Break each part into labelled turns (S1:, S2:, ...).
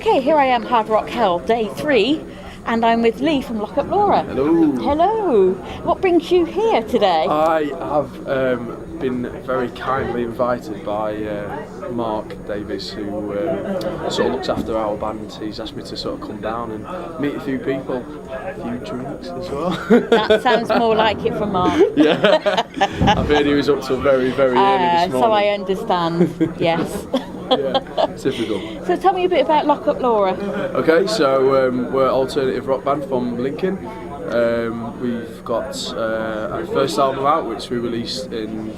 S1: Okay, here I am, Hard Rock Hell, day 3, and I'm with Lee from Lock Up Laura.
S2: Hello.
S1: Hello. What brings you here today?
S2: I have been very kindly invited by Mark Davis, who sort of looks after our band. He's asked me to sort of come down and meet a few people, a few drinks as well.
S1: That sounds more like it from Mark.
S2: Yeah, I've heard he was up till very, very early this morning.
S1: So I understand, yes.
S2: Yeah, typical.
S1: So tell me a bit about Lock Up Laura.
S2: Okay, so we're an alternative rock band from Lincoln. We've got our first album out, which we released in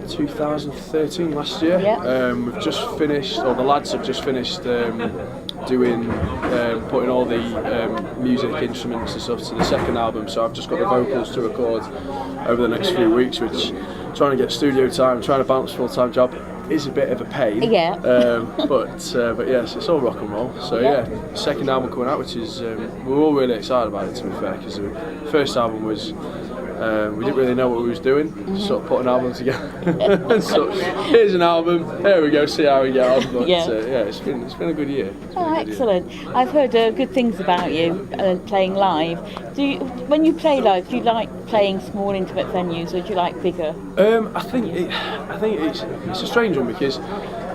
S2: 2013, last year.
S1: Yeah.
S2: We've just finished, or the lads have just finished doing, putting all the music instruments and stuff to the second album, so I've just got the vocals to record over the next few weeks, which trying to get studio time, trying to balance full-time job is a bit of a pain.
S1: Yeah.
S2: But yes, it's all rock and roll. So yeah, second album coming out, which is we're all really excited about it, to be fair, because the first album was we didn't really know what we was doing, sort of put an album together. And so here's an album, there we go, see how we get on. But yeah, it's been a good year.
S1: Excellent. I've heard good things about you playing live. When you play live, do you like playing small intimate venues, or do you like bigger?
S2: I think it's a strange one, because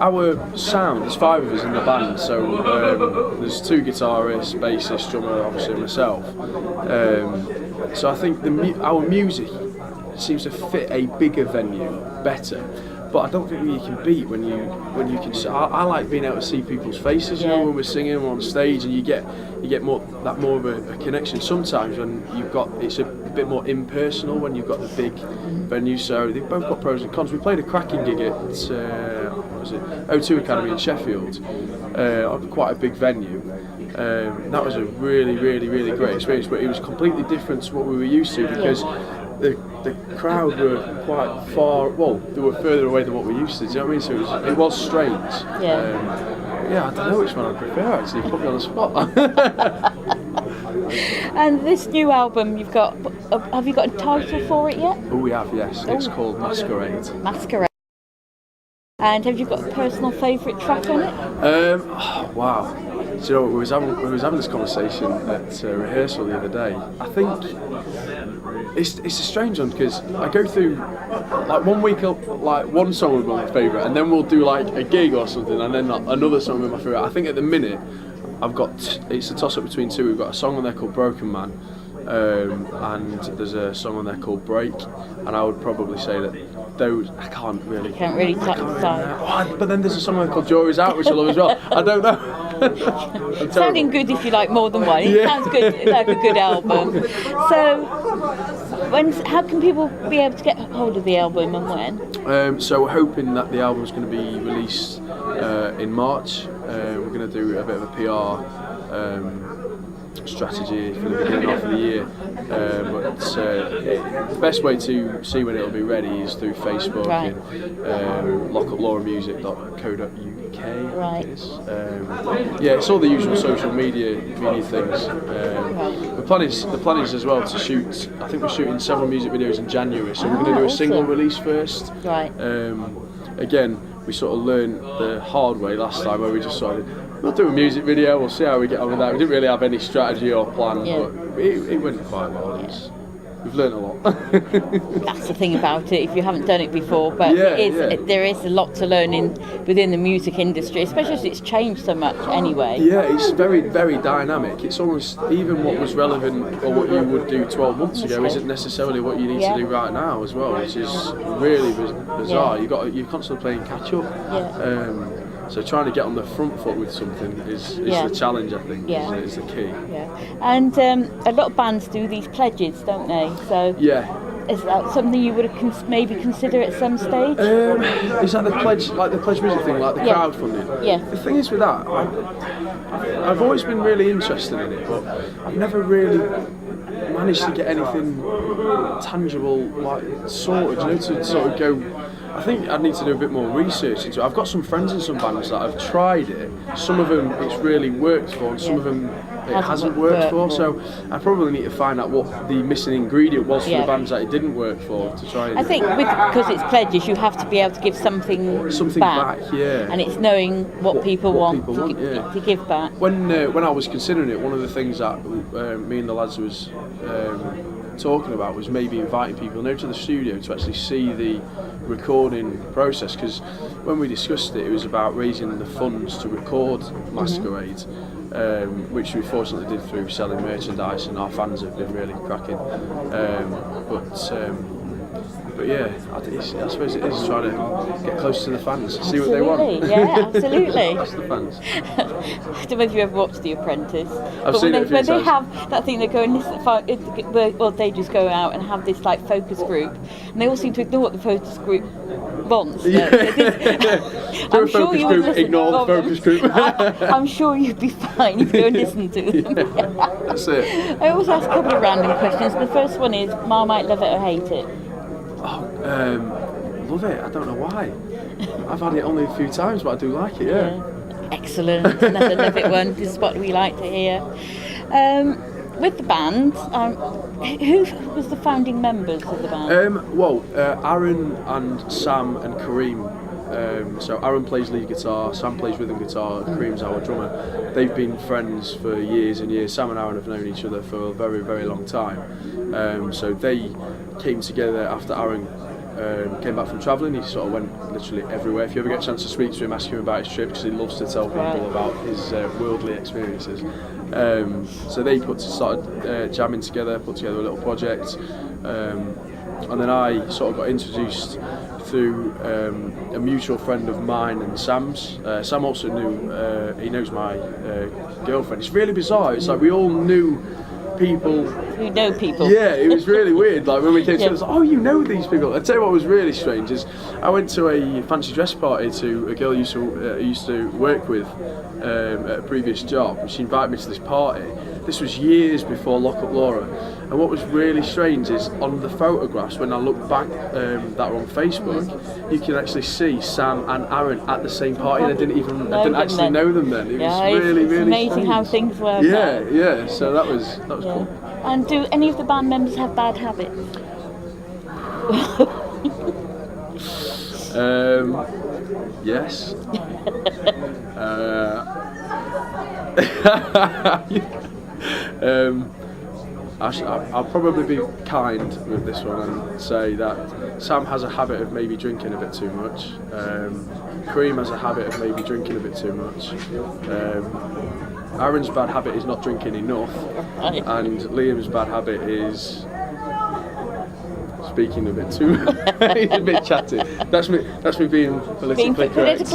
S2: our sound, there's 5 of us in the band, so there's 2 guitarists, bassist, drummer, obviously myself. So I think our music seems to fit a bigger venue better. But I don't think you can beat when you can. I like being able to see people's faces, you know, when we're singing, we're on stage, and you get more of a connection. Sometimes when it's a bit more impersonal when you've got the big venue. So they've both got pros and cons. We played a cracking gig at O2 Academy in Sheffield, quite a big venue. That was a really, really, really great experience, but it was completely different to what we were used to, because the crowd were quite far, well, they were further away than what we used to, do you know what I mean? So it was strange. I don't know which one I prefer, actually. You put me on the spot.
S1: And this new album you've got, have you got a title for it yet?
S2: Oh, we have, yes. It's called Masquerade.
S1: Masquerade. And have you got a personal favourite track on it?
S2: Wow. Do you know, we was having this conversation at rehearsal the other day. I think it's a strange one, because I go through, like, one week like one song will be my favourite, and then we'll do like a gig or something, and then another song will be my favourite. I think at the minute it's a toss up between 2. We've got a song on there called Broken Man, and there's a song on there called Break, and I would probably say that those I can't really decide. But then there's a song on there called Jury's Out, which I love as well. I don't know.
S1: It's sounding good if you like more than one. It sounds good, like a good album. So how can people be able to get hold of the album, and when?
S2: So we're hoping that the album's going to be released in March. We're going to do a bit of a PR strategy for the beginning of the year, but the best way to see when it'll be ready is through Facebook,
S1: right.
S2: And lockuplauramusic.co.uk.
S1: Right.
S2: It's all the usual social media things. The plan is as well to shoot. I think we're shooting several music videos in January, so we're going to do a single release first.
S1: Right.
S2: Again, we sort of learned the hard way last time, where we just sort of, we'll do a music video, we'll see how we get on with that. We didn't really have any strategy or plan, but it went quite well. We've learned a lot.
S1: That's the thing about it, if you haven't done it before, but there is a lot to learn within the music industry, especially as it's changed so much anyway. Yeah,
S2: it's very, very dynamic. It's almost, even what was relevant or what you would do 12 months ago isn't necessarily what you need to do right now as well, which is really bizarre. You're constantly playing catch up. So trying to get on the front foot with something is the challenge, I think, is the key. Yeah. And
S1: a lot of bands do these pledges, don't they? So is that something you would maybe consider at some stage?
S2: Is that the pledge music thing, like the crowdfunding?
S1: Yeah.
S2: The thing is with that, I've always been really interested in it, but I've never really managed to get anything tangible, like sorted, to sort of go. I think I'd need to do a bit more research into it. I've got some friends in some bands that have tried it. Some of them it's really worked for, and some of them it hasn't worked for. So I probably need to find out what the missing ingredient was for the bands that it didn't work for to try and.
S1: I think because it's pledges, you have to be able to give something back.
S2: Yeah.
S1: And it's knowing what people want to give back.
S2: When I was considering it, one of the things that me and the lads was talking about was maybe inviting people to the studio to actually see the recording process, because when we discussed it, it was about raising the funds to record Masquerade, which we fortunately did through selling merchandise, and our fans have been really cracking. But yeah, I suppose it is trying to get close to the fans, see what they want.
S1: Yeah, absolutely.
S2: That's the fans.
S1: I don't know if you ever watched The Apprentice.
S2: I've seen it a few
S1: when
S2: times.
S1: they have that thing, they go and listen, well, they just go out and have this like focus group, and they all seem to ignore what the focus group wants. I'm sure you would
S2: ignore the focus group.
S1: I'm sure you'd be fine if you go and listen to them.
S2: That's it.
S1: I always ask a couple of random questions. The first one is, Marmite, love it or hate it?
S2: Love it. I don't know why. I've had it only a few times, but I do like it. Yeah.
S1: Excellent. Another love it one. This is what we like to hear. With the band, who was the founding members of the band?
S2: Aaron and Sam and Kareem. So Aaron plays lead guitar, Sam plays rhythm guitar, Kareem's our drummer. They've been friends for years and years. Sam and Aaron have known each other for a very, very long time. So they came together after Aaron came back from travelling. He sort of went literally everywhere. If you ever get a chance to speak to him, ask him about his trip, because he loves to tell people about his worldly experiences. So they started jamming together, put together a little project, and then I sort of got introduced through a mutual friend of mine and Sam's. Sam also he knows my girlfriend. It's really bizarre. It's like we all knew people
S1: who know people.
S2: Yeah, it was really weird. Like when we came together, it was like, oh, you know these people. I'll tell you what was really strange is I went to a fancy dress party to a girl I used to work with at a previous job. She invited me to this party. This was years before Lock Up Laura. And what was really strange is on the photographs, when I look back that are on Facebook, you can actually see Sam and Aaron at the same party, and I didn't actually know them then. It was really, really
S1: amazing
S2: strange.
S1: how things work.
S2: Yeah. So that was cool.
S1: And do any of the band members have bad habits?
S2: Yes. I'll probably be kind with this one and say that Sam has a habit of maybe drinking a bit too much. Kareem has a habit of maybe drinking a bit too much. Aaron's bad habit is not drinking enough, and Liam's bad habit is speaking a bit too. He's a bit chatty. That's me being politically correct.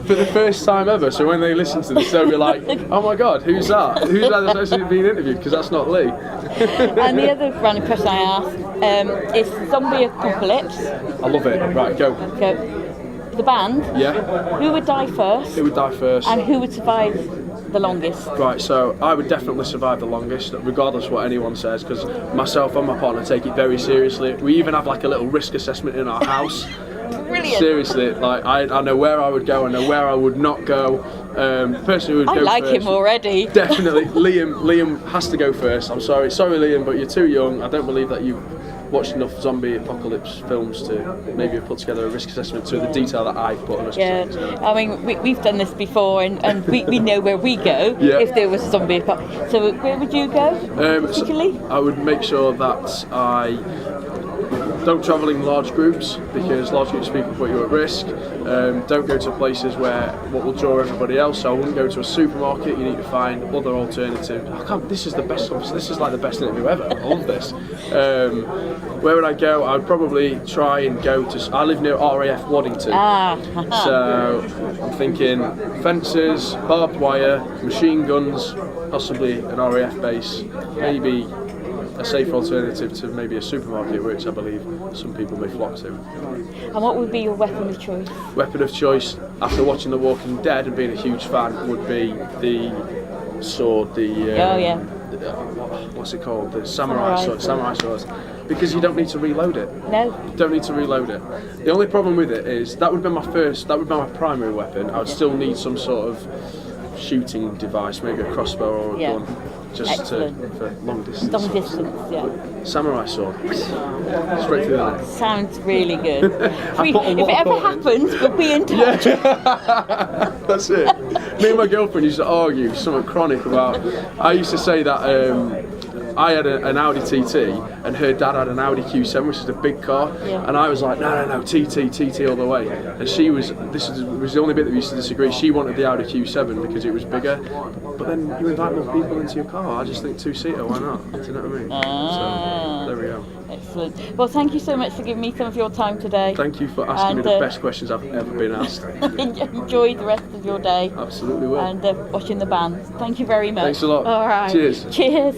S2: For the first time ever. So when they listen to this, they'll be like, "Oh my God, who's that? Who's that that's actually being interviewed? Because that's not Lee."
S1: And the other random question I ask is zombie apocalypse.
S2: I love it. Right, go.
S1: The band.
S2: Yeah.
S1: Who would die first?
S2: Who would die first?
S1: And who would survive the longest?
S2: Right, so I would definitely survive the longest, regardless of what anyone says, because myself and my partner take it very seriously. We even have like a little risk assessment in our house.
S1: Brilliant.
S2: Seriously, like I know where I would go, I know where I would not go. The person who would go
S1: like
S2: first,
S1: him already.
S2: Definitely, Liam has to go first. I'm sorry Liam, but you're too young. I don't believe that you've watched enough zombie apocalypse films to maybe put together a risk assessment to the detail that I've put on a risk assessment.
S1: I mean, we've done this before, and we know where we go if there was zombie apocalypse. So where would you go, particularly?
S2: So I would make sure that I don't travel in large groups, because large groups of people put you at risk. Don't go to places where what will draw everybody else. So I wouldn't go to a supermarket. You need to find other alternatives. This is the best. This is like the best interview ever. I love this. Where would I go? I'd probably try and go to. I live near RAF Waddington. So I'm thinking fences, barbed wire, machine guns, possibly an RAF base, maybe a safer alternative to maybe a supermarket, which I believe some people may flock to.
S1: And what would be your weapon of choice?
S2: Weapon of choice, after watching The Walking Dead and being a huge fan, would be the sword, what's it called? The samurai sword. Because you don't need to reload it.
S1: No.
S2: You don't need to reload it. The only problem with it is that would be my primary weapon. I would still need some sort of shooting device, maybe a crossbow or a gun, just for long distance.
S1: Long distance, yeah.
S2: Samurai sword, straight through the neck.
S1: Sounds really good. If
S2: put a lot
S1: it
S2: of
S1: ever
S2: thought in.
S1: happens, we'll be in touch.
S2: That's it. Me and my girlfriend used to argue something chronic about. I used to say that I had an Audi TT and her dad had an Audi Q7, which is a big car, and I was like, no, TT all the way. And this was the only bit that we used to disagree. She wanted the Audi Q7 because it was bigger, but then you invite more people into your car. I just think two-seater, why not? Do you know what I mean? So there we go.
S1: Excellent. Well, thank you so much for giving me some of your time today.
S2: Thank you for asking me the best questions I've ever been asked.
S1: Enjoy the rest of your day.
S2: Absolutely will.
S1: And watching the band. Thank you very much.
S2: Thanks a lot.
S1: All right.
S2: Cheers.
S1: Cheers.